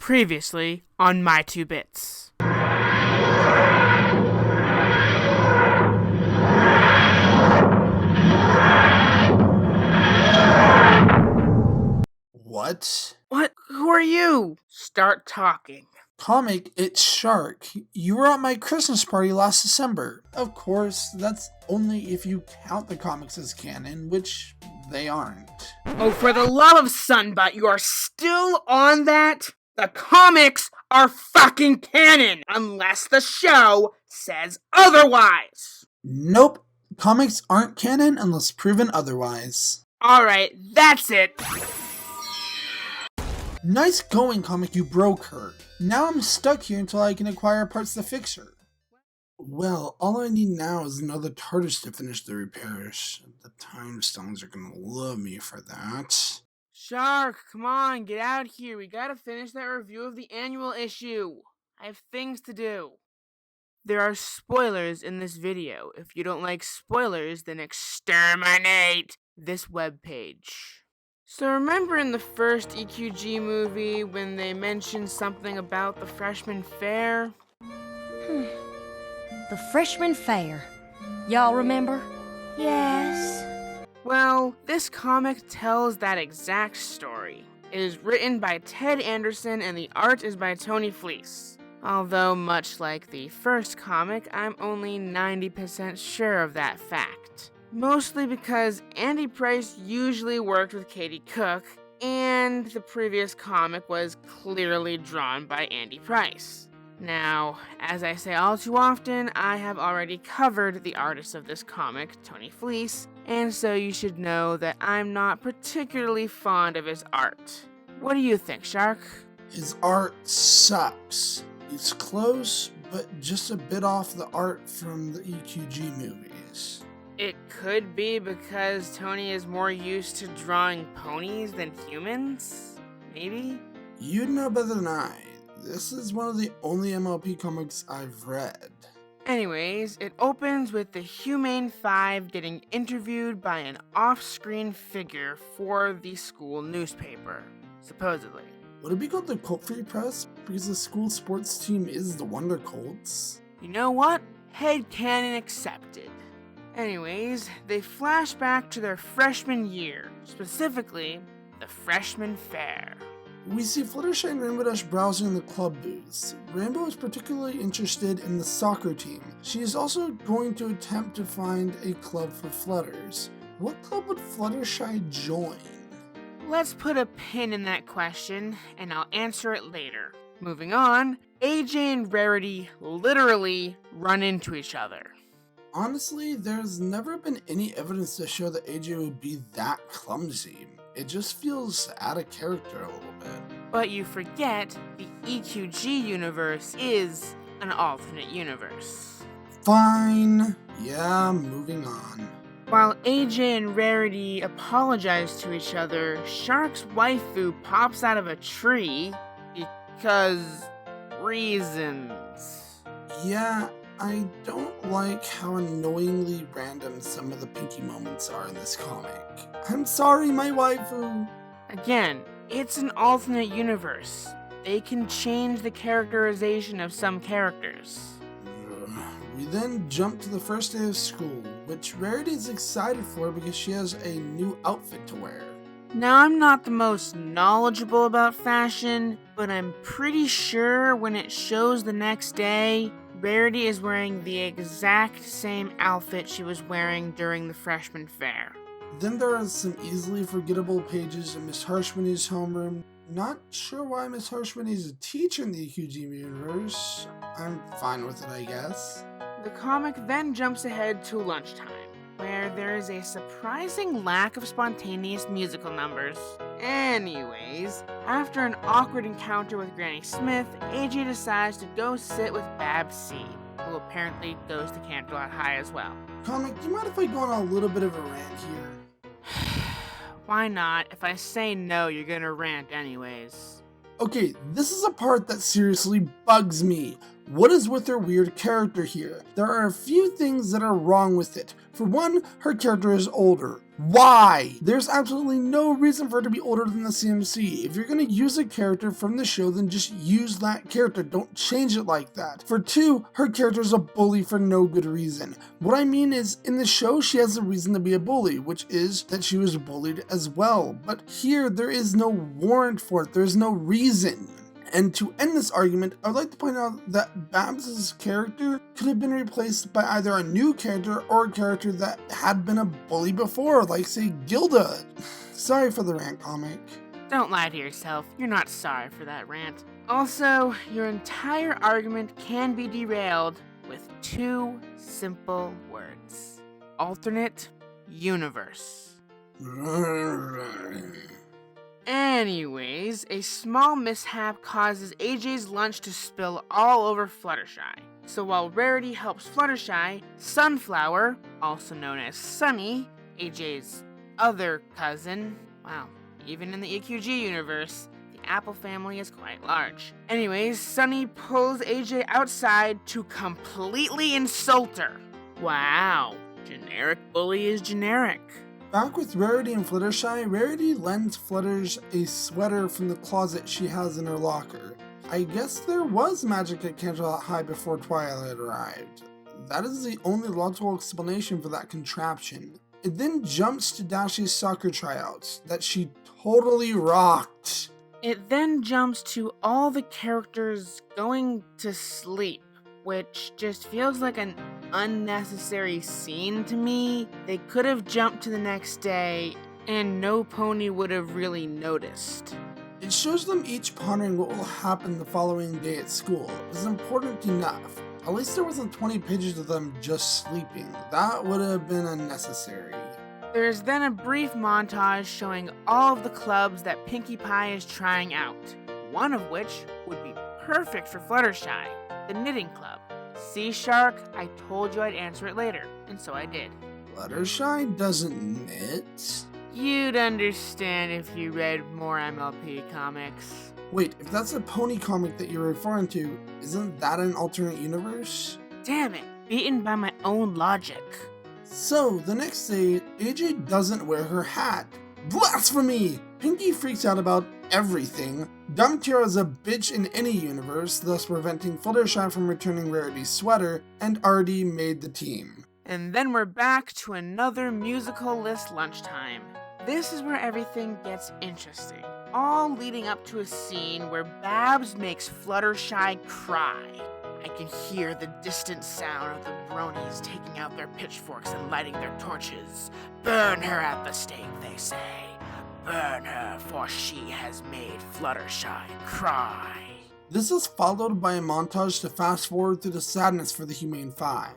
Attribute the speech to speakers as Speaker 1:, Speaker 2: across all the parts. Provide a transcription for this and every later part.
Speaker 1: Previously on My Two Bits.
Speaker 2: What?
Speaker 1: What? Who are you? Start talking.
Speaker 2: Comic, it's Shark. You were at my Christmas party last December. Of course, that's only if you count the comics as canon, which they aren't.
Speaker 1: Oh, for the love of Sunbutt, you are still on that? The comics are fucking canon, unless the show says otherwise.
Speaker 2: Nope. Comics aren't canon unless proven otherwise.
Speaker 1: Alright, that's it.
Speaker 2: Nice going, Comic, you broke her. Now I'm stuck here until I can acquire parts to fix her. Well, all I need now is another TARDIS to finish the repairs. The Time Stones are gonna love me for that.
Speaker 1: Shark, come on, get out here. We gotta finish that review of the annual issue. I have things to do. There are spoilers in this video. If you don't like spoilers, then exterminate this webpage. So remember in the first EQG movie when they mentioned something about the freshman fair?
Speaker 3: The freshman fair. Y'all remember? Yes.
Speaker 1: Well, this comic tells that exact story. It is written by Ted Anderson and the art is by Tony Fleece. Although, much like the first comic, I'm only 90% sure of that fact. Mostly because Andy Price usually worked with Katie Cook, and the previous comic was clearly drawn by Andy Price. Now, as I say all too often, I have already covered the artist of this comic, Tony Fleece, and so you should know that I'm not particularly fond of his art. What do you think, Shark?
Speaker 2: His art sucks. It's close, but just a bit off the art from the EQG movies.
Speaker 1: It could be because Tony is more used to drawing ponies than humans? Maybe?
Speaker 2: You'd know better than I. This is one of the only MLP comics I've read.
Speaker 1: Anyways, it opens with the Humane Five getting interviewed by an off-screen figure for the school newspaper, supposedly.
Speaker 2: Would it be called the Colt Free Press? Because the school sports team is the Wonder Colts.
Speaker 1: You know what? Headcanon accepted. Anyways, they flash back to their freshman year, specifically the freshman fair.
Speaker 2: We see Fluttershy and Rainbow Dash browsing in the club booths. Rainbow is particularly interested in the soccer team. She is also going to attempt to find a club for Flutters. What club would Fluttershy join?
Speaker 1: Let's put a pin in that question, and I'll answer it later. Moving on, AJ and Rarity literally run into each other.
Speaker 2: Honestly, there's never been any evidence to show that AJ would be that clumsy. It just feels out of character a little bit.
Speaker 1: But you forget, the EQG universe is an alternate universe.
Speaker 2: Fine. Yeah, moving on.
Speaker 1: While AJ and Rarity apologize to each other, Shark's waifu pops out of a tree because reasons.
Speaker 2: Yeah, I don't like how annoyingly random some of the Pinky moments are in this comic. I'm sorry, my waifu.
Speaker 1: Again, it's an alternate universe. They can change the characterization of some characters.
Speaker 2: We then jump to the first day of school, which Rarity is excited for because she has a new outfit to wear.
Speaker 1: Now, I'm not the most knowledgeable about fashion, but I'm pretty sure when it shows the next day, Rarity is wearing the exact same outfit she was wearing during the freshman fair.
Speaker 2: Then there are some easily forgettable pages in Miss Harshmany's homeroom. Not sure why Miss Harshmany is a teacher in the EQG universe. I'm fine with it, I guess.
Speaker 1: The comic then jumps ahead to lunchtime, where there is a surprising lack of spontaneous musical numbers. Anyways, after an awkward encounter with Granny Smith, AJ decides to go sit with Babs C, who apparently goes to Canterlot High as well.
Speaker 2: Comic, do you mind if I go on a little bit of a rant here?
Speaker 1: Why not? If I say no, you're gonna rant anyways.
Speaker 2: Okay, this is a part that seriously bugs me. What is with her weird character here? There are a few things that are wrong with it. For one, her character is older. Why? There's absolutely no reason for her to be older than the CMC. If you're gonna use a character from the show, then just use that character. Don't change it like that. For 2, her character's a bully for no good reason. What I mean is, in the show, she has a reason to be a bully, which is that she was bullied as well. But here, there is no warrant for it. There's no reason. And to end this argument, I would like to point out that Babs' character could have been replaced by either a new character or a character that had been a bully before, like say Gilda. Sorry for the rant, comic.
Speaker 1: Don't lie to yourself, you're not sorry for that rant. Also, your entire argument can be derailed with 2 simple words. Alternate universe. Anyways, a small mishap causes AJ's lunch to spill all over Fluttershy. So while Rarity helps Fluttershy, Sunflower, also known as Sunny, AJ's other cousin, wow, even in the EQG universe, the Apple family is quite large. Anyways, Sunny pulls AJ outside to completely insult her. Wow, generic bully is generic.
Speaker 2: Back with Rarity and Fluttershy, Rarity lends Flutters a sweater from the closet she has in her locker. I guess there was magic at Canterlot High before Twilight arrived. That is the only logical explanation for that contraption. It then jumps to Dashie's soccer tryouts that she totally rocked.
Speaker 1: It then jumps to all the characters going to sleep, which just feels like an unnecessary scene to me. They could have jumped to the next day and no pony would have really noticed.
Speaker 2: It shows them each pondering what will happen the following day at school. It was important enough. At least there wasn't 20 pages of them just sleeping. That would have been unnecessary.
Speaker 1: There's then a brief montage showing all of the clubs that Pinkie Pie is trying out, one of which would be perfect for Fluttershy, the knitting club. See, Shark, I told you I'd answer it later, and so I did.
Speaker 2: Fluttershy doesn't knit?
Speaker 1: You'd understand if you read more MLP comics.
Speaker 2: Wait, if that's a pony comic that you're referring to, isn't that an alternate universe?
Speaker 1: Damn it, beaten by my own logic.
Speaker 2: So, the next day, AJ doesn't wear her hat. Blasphemy! Pinkie freaks out about everything. Dumbtira is a bitch in any universe, thus preventing Fluttershy from returning Rarity's sweater, and Artie made the team.
Speaker 1: And then we're back to another musical list lunchtime. This is where everything gets interesting, all leading up to a scene where Babs makes Fluttershy cry. I can hear the distant sound of the bronies taking out their pitchforks and lighting their torches. Burn her at the stake, they say. Burn her, for she has made Fluttershy cry.
Speaker 2: This is followed by a montage to fast forward through the sadness for the Humane Five.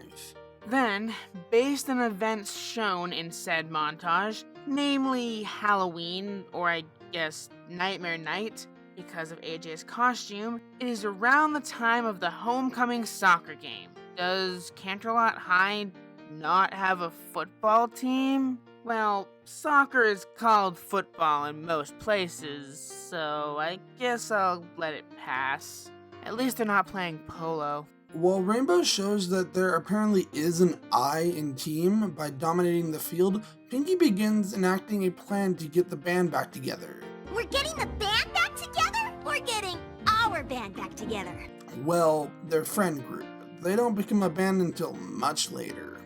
Speaker 1: Then, based on events shown in said montage, namely Halloween, or I guess Nightmare Night, because of AJ's costume, it is around the time of the homecoming soccer game. Does Canterlot High not have a football team? Well, soccer is called football in most places, so I guess I'll let it pass. At least they're not playing polo.
Speaker 2: While Rainbow shows that there apparently is an I in team by dominating the field, Pinkie begins enacting a plan to get the band back together.
Speaker 4: We're getting the band back together? We're getting our band back together.
Speaker 2: Well, their friend group. They don't become a band until much later.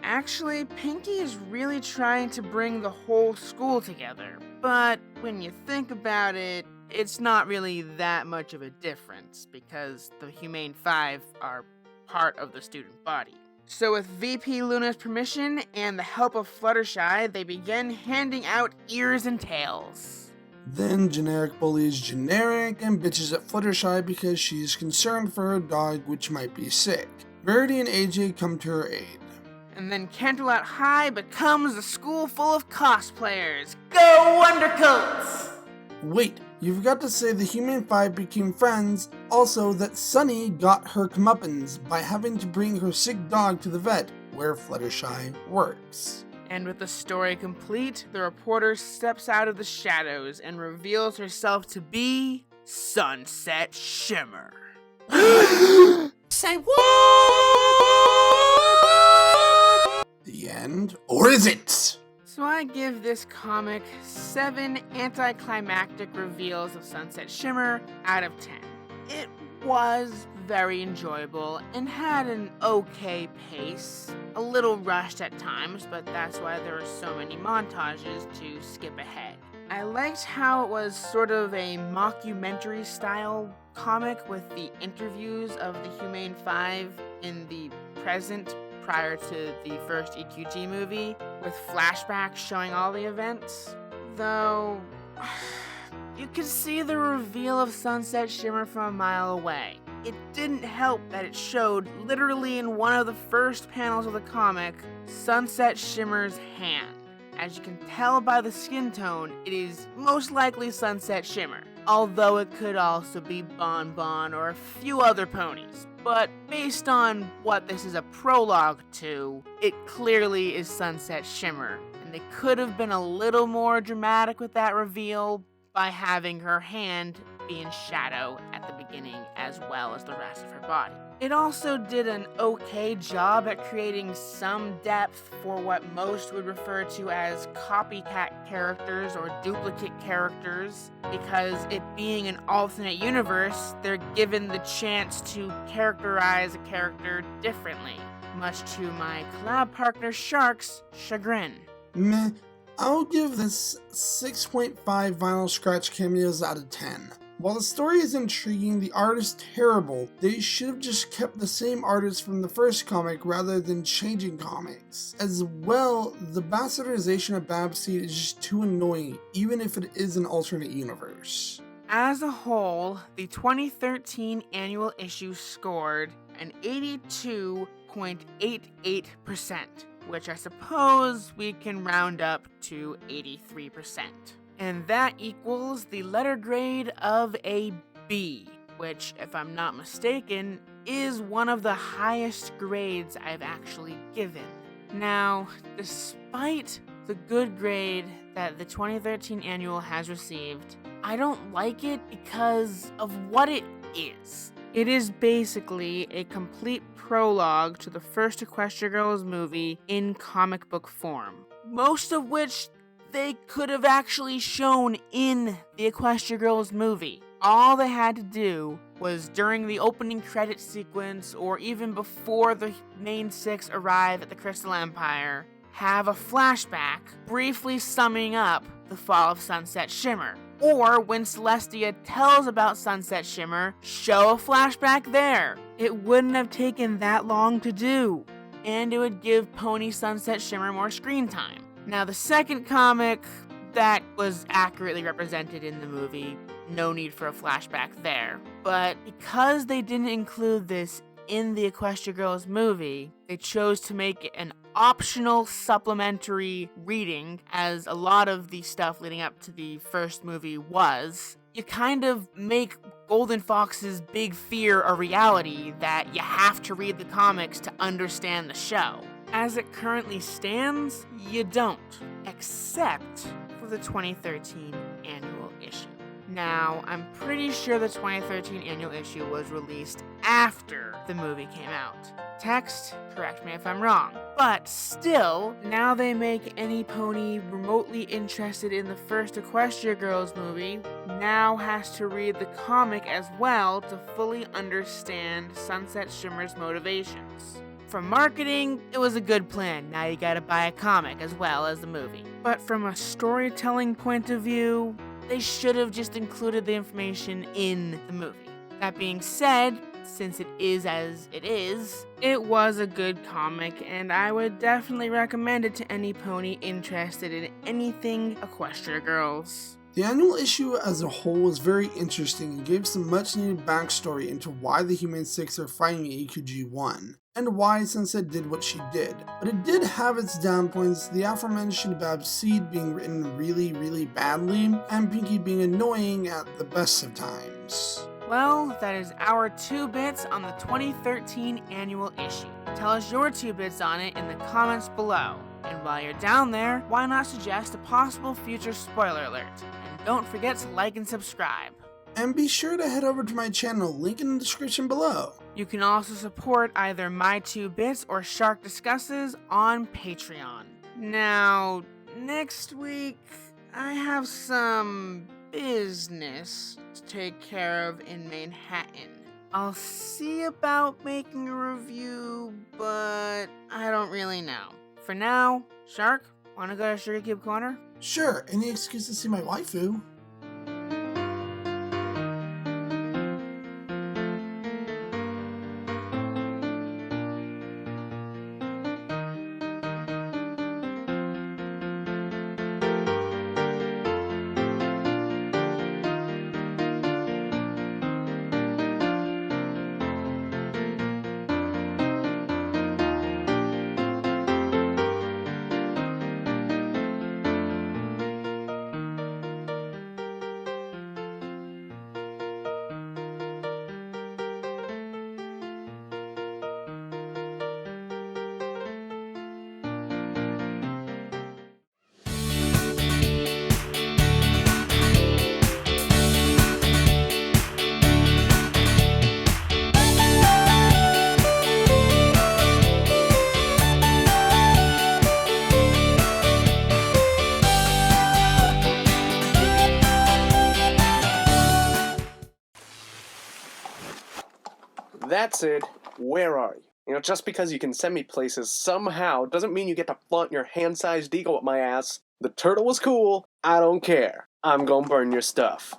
Speaker 1: Actually, Pinkie is really trying to bring the whole school together, but when you think about it, it's not really that much of a difference because the Humane Five are part of the student body. So with VP Luna's permission and the help of Fluttershy, they begin handing out ears and tails.
Speaker 2: Then Generic bullies Generic and bitches at Fluttershy because she's concerned for her dog, which might be sick. Rarity and AJ come to her aid.
Speaker 1: And then Canterlot High becomes a school full of cosplayers. Go Wondercoats!
Speaker 2: Wait, you forgot to say the Humane Five became friends, also that Sunny got her comeuppance by having to bring her sick dog to the vet, where Fluttershy works.
Speaker 1: And with the story complete, the reporter steps out of the shadows and reveals herself to be Sunset Shimmer.
Speaker 3: Say what?
Speaker 2: The end? Or is it?
Speaker 1: So I give this comic 7 anticlimactic reveals of Sunset Shimmer out of 10. It was very enjoyable and had an okay pace, a little rushed at times, but that's why there were so many montages to skip ahead. I liked how it was sort of a mockumentary style comic with the interviews of the Humane Five in the present prior to the first EQG movie, with flashbacks showing all the events. Though, you could see the reveal of Sunset Shimmer from a mile away. It didn't help that it showed, literally in one of the first panels of the comic, Sunset Shimmer's hand. As you can tell by the skin tone, it is most likely Sunset Shimmer, although it could also be Bon Bon or a few other ponies. But based on what this is a prologue to, it clearly is Sunset Shimmer, and they could have been a little more dramatic with that reveal by having her hand be in shadow at the beginning as well as the rest of her body. It also did an okay job at creating some depth for what most would refer to as copycat characters or duplicate characters, because it being an alternate universe, they're given the chance to characterize a character differently, much to my collab partner Shark's chagrin.
Speaker 2: Meh. I'll give this 6.5 vinyl scratch cameos out of 10. While the story is intriguing, the art is terrible. They should have just kept the same artist from the first comic rather than changing comics. As well, the bastardization of Babseed is just too annoying, even if it is an alternate universe.
Speaker 1: As a whole, the 2013 annual issue scored an 82.88%, which I suppose we can round up to 83%. And that equals the letter grade of a B, which, if I'm not mistaken, is one of the highest grades I've actually given. Now, despite the good grade that the 2013 annual has received, I don't like it because of what it is. It is basically a complete prologue to the first Equestria Girls movie in comic book form, most of which they could have actually shown in the Equestria Girls movie. All they had to do was, during the opening credit sequence or even before the main six arrive at the Crystal Empire, have a flashback briefly summing up the fall of Sunset Shimmer. Or when Celestia tells about Sunset Shimmer, show a flashback there. It wouldn't have taken that long to do, and it would give Pony Sunset Shimmer more screen time. Now, the second comic, that was accurately represented in the movie. No need for a flashback there. But because they didn't include this in the Equestria Girls movie, they chose to make it an optional supplementary reading, as a lot of the stuff leading up to the first movie was. You kind of make Golden Fox's big fear a reality that you have to read the comics to understand the show. As it currently stands, you don't, except for the 2013 annual issue. Now, I'm pretty sure the 2013 annual issue was released after the movie came out. Text, correct me if I'm wrong. But still, now they make any pony remotely interested in the first Equestria Girls movie now has to read the comic as well to fully understand Sunset Shimmer's motivations. For marketing, it was a good plan. Now you gotta buy a comic as well as the movie. But from a storytelling point of view, they should have just included the information in the movie. That being said, since it is as it is, it was a good comic, and I would definitely recommend it to any pony interested in anything Equestria Girls.
Speaker 2: The annual issue as a whole was very interesting and gave some much needed backstory into why the Humane Six are fighting EQG-1, and why Sunset did what she did. But it did have its down points, the aforementioned Babseed being written really badly, and Pinky being annoying at the best of times.
Speaker 1: Well, that is our 2 bits on the 2013 annual issue. Tell us your 2 bits on it in the comments below. And while you're down there, why not suggest a possible future spoiler alert? And don't forget to like and subscribe.
Speaker 2: And be sure to head over to my channel, link in the description below.
Speaker 1: You can also support either my 2 bits or Shark Discusses on Patreon. Now, Next week, I have some business to take care of in Manhattan. I'll see about making a review, but I don't really know. For now, Shark, wanna go to Sugar Cube Corner?
Speaker 2: Sure, any excuse to see my waifu.
Speaker 5: That's it. Where are you? You know, just because you can send me places somehow doesn't mean you get to flaunt your hand-sized ego at my ass. The turtle was cool. I don't care. I'm gonna burn your stuff.